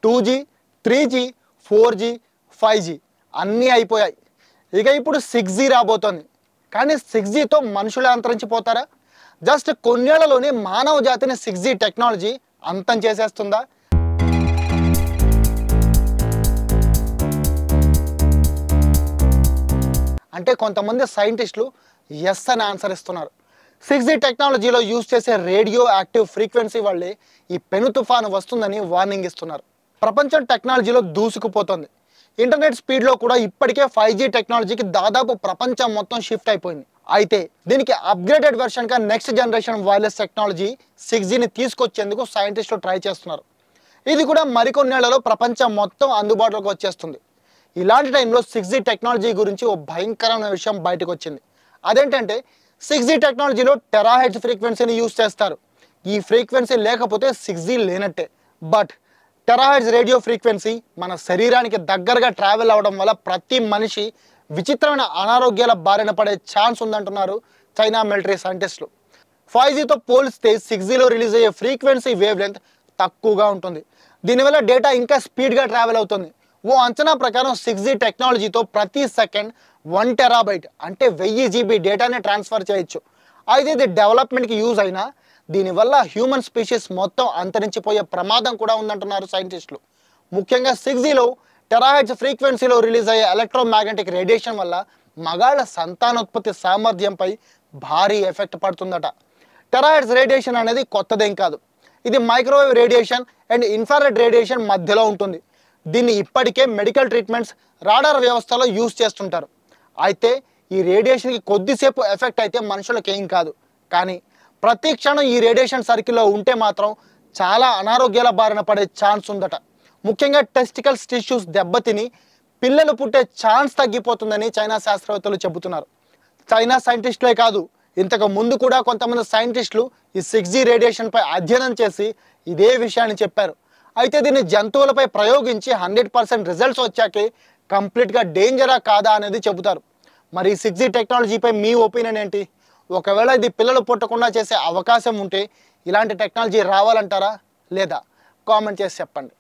2G, 3G, 4G, 5G అన్నీ అయిపోయాయి. ఇక ఇప్పుడు 6G రాబోతోంది. కానీ 6Gతో మనుషులే అంతరించిపోతారా? జస్ట్ కొన్నేళ్లలోనే మానవ జాతిని 6G టెక్నాలజీ అంతం చేసేస్తుందా? అంటే కొంతమంది సైంటిస్టులు ఎస్ అని ఆన్సర్ ఇస్తున్నారు. 6G టెక్నాలజీలో యూజ్ చేసే రేడియో యాక్టివ్ ఫ్రీక్వెన్సీ వల్లే ఈ పెను తుఫాను వస్తుందని వార్నింగ్ ఇస్తున్నారు. ప్రపంచం టెక్నాలజీలో దూసుకుపోతుంది. ఇంటర్నెట్ స్పీడ్లో కూడా ఇప్పటికే 5G టెక్నాలజీకి దాదాపు ప్రపంచం మొత్తం షిఫ్ట్ అయిపోయింది. అయితే దీనికి అప్గ్రేడెడ్ వెర్షన్గా నెక్స్ట్ జనరేషన్ వైర్లెస్ టెక్నాలజీ 6Gని తీసుకొచ్చేందుకు సైంటిస్టులు ట్రై చేస్తున్నారు. ఇది కూడా మరికొన్నేళ్లలో ప్రపంచం మొత్తం అందుబాటులోకి వచ్చేస్తుంది. ఇలాంటి టైంలో 6G టెక్నాలజీ గురించి ఓ భయంకరమైన విషయం బయటకు వచ్చింది. అదేంటంటే 6G టెక్నాలజీలో టెరాహెర్ట్జ్ ఫ్రీక్వెన్సీని యూజ్ చేస్తారు. ఈ ఫ్రీక్వెన్సీ లేకపోతే 6G లేనట్టే. బట్ టెరాహెర్ట్జ్ రేడియో ఫ్రీక్వెన్సీ మన శరీరానికి దగ్గరగా ట్రావెల్ అవ్వడం వల్ల ప్రతి మనిషి విచిత్రమైన అనారోగ్యాల బారిన పడే ఛాన్స్ ఉందంటున్నారు చైనా మిలిటరీ సైంటిస్టులు. 5Gతో పోలిస్తే 6Gలో రిలీజ్ అయ్యే ఫ్రీక్వెన్సీ వేవ్ లెంత్ తక్కువగా ఉంటుంది. దీనివల్ల డేటా ఇంకా స్పీడ్గా ట్రావెల్ అవుతుంది. ఓ అంచనా ప్రకారం 6G టెక్నాలజీతో ప్రతి సెకండ్ 1 టెరాబైట్ అంటే 1000 GB డేటాని ట్రాన్స్ఫర్ చేయొచ్చు. అయితే ఇది డెవలప్మెంట్కి యూజ్ అయినా దీనివల్ల హ్యూమన్ స్పీషీస్ మొత్తం అంతరించిపోయే ప్రమాదం కూడా ఉందంటున్నారు సైంటిస్టులు. ముఖ్యంగా 6Gలో టెరాహెర్ట్జ్ ఫ్రీక్వెన్సీలో రిలీజ్ అయ్యే ఎలక్ట్రోమాగ్నెటిక్ రేడియేషన్ వల్ల మగాళ్ళ సంతానోత్పత్తి సామర్థ్యంపై భారీ ఎఫెక్ట్ పడుతుందట. టెరాహెర్ట్జ్ రేడియేషన్ అనేది కొత్తదేం కాదు. ఇది microwave radiation and infrared radiation మధ్యలో ఉంటుంది. దీన్ని ఇప్పటికే మెడికల్ ట్రీట్మెంట్స్, రాడార్ వ్యవస్థలో యూజ్ చేస్తుంటారు. అయితే ఈ రేడియేషన్కి కొద్దిసేపు ఎఫెక్ట్ అయితే మనుషులకు ఏం కాదు. కానీ ప్రతి క్షణం ఈ రేడియేషన్ సర్కిల్లో ఉంటే మాత్రం చాలా అనారోగ్యాల బారిన పడే ఛాన్స్ ఉందట. ముఖ్యంగా టెస్టికల్స్ టిష్యూస్ దెబ్బతిని పిల్లలు పుట్టే ఛాన్స్ తగ్గిపోతుందని చైనా శాస్త్రవేత్తలు చెబుతున్నారు. చైనా సైంటిస్టులే కాదు, ఇంతకు ముందు కూడా కొంతమంది సైంటిస్టులు ఈ 6G రేడియేషన్పై అధ్యయనం చేసి ఇదే విషయాన్ని చెప్పారు. అయితే దీన్ని జంతువులపై ప్రయోగించి 100% రిజల్ట్స్ వచ్చాకే కంప్లీట్గా డేంజరా కాదా అనేది చెబుతారు. మరి 6G టెక్నాలజీపై మీ ఒపీనియన్ ఏంటి? ఒకవేళ ఇది పిల్లలు పుట్టకుండా చేసే అవకాశం ఉంటే ఇలాంటి టెక్నాలజీ రావాలంటారా లేదా? కామెంట్ చేసి చెప్పండి.